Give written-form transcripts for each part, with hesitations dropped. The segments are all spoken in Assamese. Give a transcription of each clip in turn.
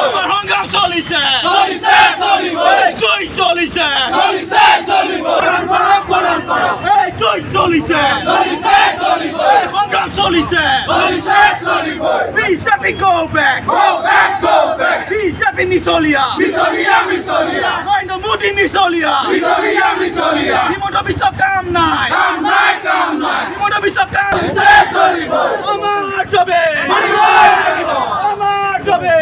আমার সংগ্রাম চলিছে চলিছে চলিছে সংগ্রাম চলিছে বিজেপি go back বিজেপি মিছলীয়া নরেন্দ্র মোদী মিছলীয়া হিমন্ত বিশ্ব কাম নাই হিমন্ত বিশ্ব কাম আমার তবে আমার তবে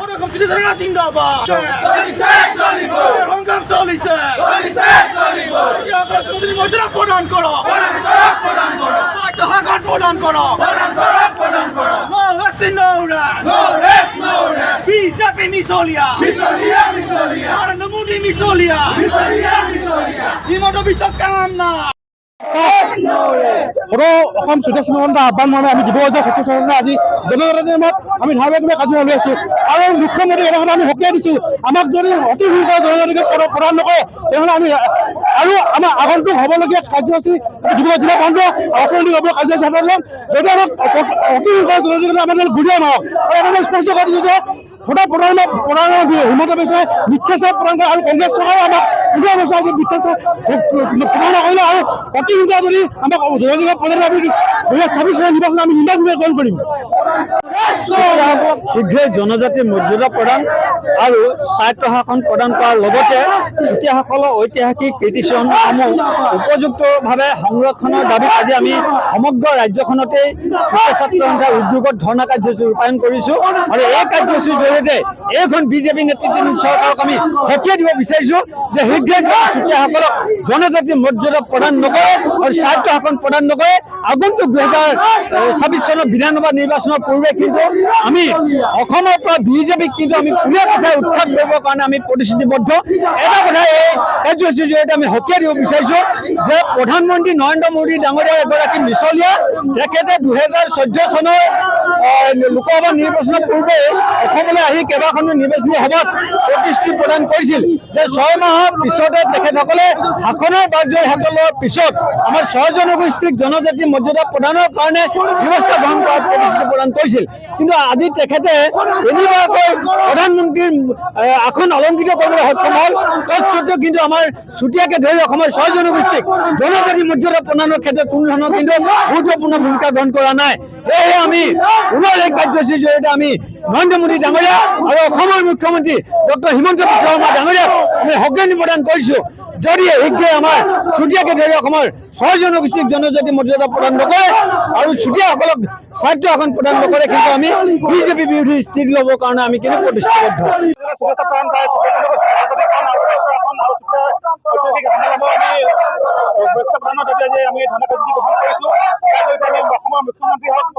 ওরকম জিন্দাবাদ সংগ্রাম চলিছে মজুরা প্রদান করো প্রদান করো বিজেপি মিছলীয়া নরেন্দ্র মোদী মিছলীয়া হিমন্ত বিশ্ব কাম না অসম চতুৰ্থ সংঘৰ আহ্বান মৰ্মে আমি দিব যে চতুৰ্থ সংঘ আজি জনগণৰ নামত আমি ধাৰাবাহিক কাৰ্য চলাই আছো আৰু মুখ্যমন্ত্ৰী এটা কথা আমি সকীয়াই দিছো আমাক যদি অতি সোনকালে জনজাতিকে প্ৰদান নকৰে তেনেহ'লে আমি আৰু আমাৰ আগন্তুক হ'বলগীয়া কাৰ্যসূচী ডিব্ৰুগড় জিলা বন্ধ অৰ্থনৈতিক কাৰ্যসূচী হাতত ল'ম যদি আমাক অতি সোনকালে জনজাতিকে আমাৰ গুৰিয়াই মাৰক আৰু এটা স্পষ্ট কৰি দিছো যে সদায় প্ৰধান হিমন্ত বিশ্ব মিথ্যাচাৰ প্ৰদান কৰে আৰু কংগ্ৰেছ চৰকাৰে আমাক 15 বছৰ আগত মিথ্যাচাৰ প্ৰদান নকৰিলে আৰু অতি সোনকালে যদি আমাক জনজাতিকে প্ৰদান আমি 2026 চনৰ নিৰ্বাচন আমি নিৰ্বাচন কৰিম শীঘ্ৰেই জনজাতি মৰ্যাদা প্ৰদান আৰু স্বায়ত্ত শাসন প্ৰদান কৰাৰ লগতে চুতীয়াসকলৰ ঐতিহাসিক কীৰ্তিচিহ্নসমূহ উপযুক্তভাৱে সংৰক্ষণৰ দাবীত আজি আমি সমগ্ৰ ৰাজ্যখনতেই চুতীয়া ছাত্ৰ সন্থাৰ উদ্যোগত ধৰ্ণা কাৰ্যসূচী ৰূপায়ণ কৰিছোঁ আৰু এই কাৰ্যসূচীৰ জৰিয়তে এইখন বিজেপি নেতৃত্বাধীন চৰকাৰক আমি সকীয়াই দিব বিচাৰিছোঁ যে শীঘ্ৰেই চুতীয়াসকলক জনজাতি মৰ্যাদা প্ৰদান নকৰে আৰু স্বায়ত্ত শাসন প্ৰদান নকৰে আগন্তুক 2026 চনৰ বিধানসভা নিৰ্বাচনৰ পূৰ্বে কিন্তু আমি অসমৰ পৰা বিজেপিক কিন্তু আমি পুনৰ কথা উত্থাপ কৰিবৰ কাৰণে আমি প্ৰতিশ্ৰুতিবদ্ধ এটা কথা এই কাৰ্যসূচীৰ জৰিয়তে আমি সকীয়াই দিব বিচাৰিছোঁ যে প্ৰধানমন্ত্ৰী নৰেন্দ্ৰ মোদী ডাঙৰীয়া এগৰাকী মিছলীয়া তেখেতে 2014 চনৰ লোকসভা নিৰ্বাচনৰ পূৰ্বে অসমলৈ আহি কেইবাখনো নিৰ্বাচনী সভাত প্ৰতিশ্ৰুতি প্ৰদান কৰিছিল যে 6 মাহৰ পিছতে তেখেতসকলে শাসনৰ বাগজৰী হাতত লোৱাৰ পিছত আমাৰ 6 জনগোষ্ঠীক জনজাতি মৰ্যাদা প্ৰদানৰ কাৰণে ব্যৱস্থা গ্ৰহণ কৰাৰ প্ৰতিশ্ৰুতি প্ৰদান কৰিছিল কিন্তু আজি তেখেতে এনিবাৰকৈ প্ৰধানমন্ত্ৰীৰ আসন অলংকৃত কৰিবলৈ সক্ষম হ'ল তৎসত্ত্বেও কিন্তু আমাৰ চুতীয়াকে ধৰি অসমৰ 6 জনগোষ্ঠীক জনজাতি মৰ্যাদা প্ৰদানৰ ক্ষেত্ৰত কোনো ধৰণৰ কিন্তু গুৰুত্বপূৰ্ণ ভূমিকা গ্ৰহণ কৰা নাই সেয়েহে আমি পুনৰ এই কাৰ্যসূচীৰ জৰিয়তে আমি নৰেন্দ্ৰ মোদী ডাঙৰীয়া আৰু অসমৰ মুখ্যমন্ত্ৰী ডক্টৰ হিমন্ত বিশ্ব শৰ্মা ডাঙৰীয়াক আমি সজ্ঞানী প্ৰদান কৰিছোঁ যদি শীঘ্ৰে আমাৰ চুতীয়াকে ধৰি অসমৰ 6 জনগোষ্ঠীক জনজাতি মৰ্যাদা প্ৰদান নকৰে আৰু চুতীয়াসকলক স্বায়ত্ত শাসন প্ৰদান নকৰে কিন্তু আমি বিজেপি বিৰোধী স্থিতি ল'বৰ কাৰণে আমি কিন্তু প্ৰতিশ্ৰুতিবদ্ধ মুখ্যমন্ত্ৰী হওক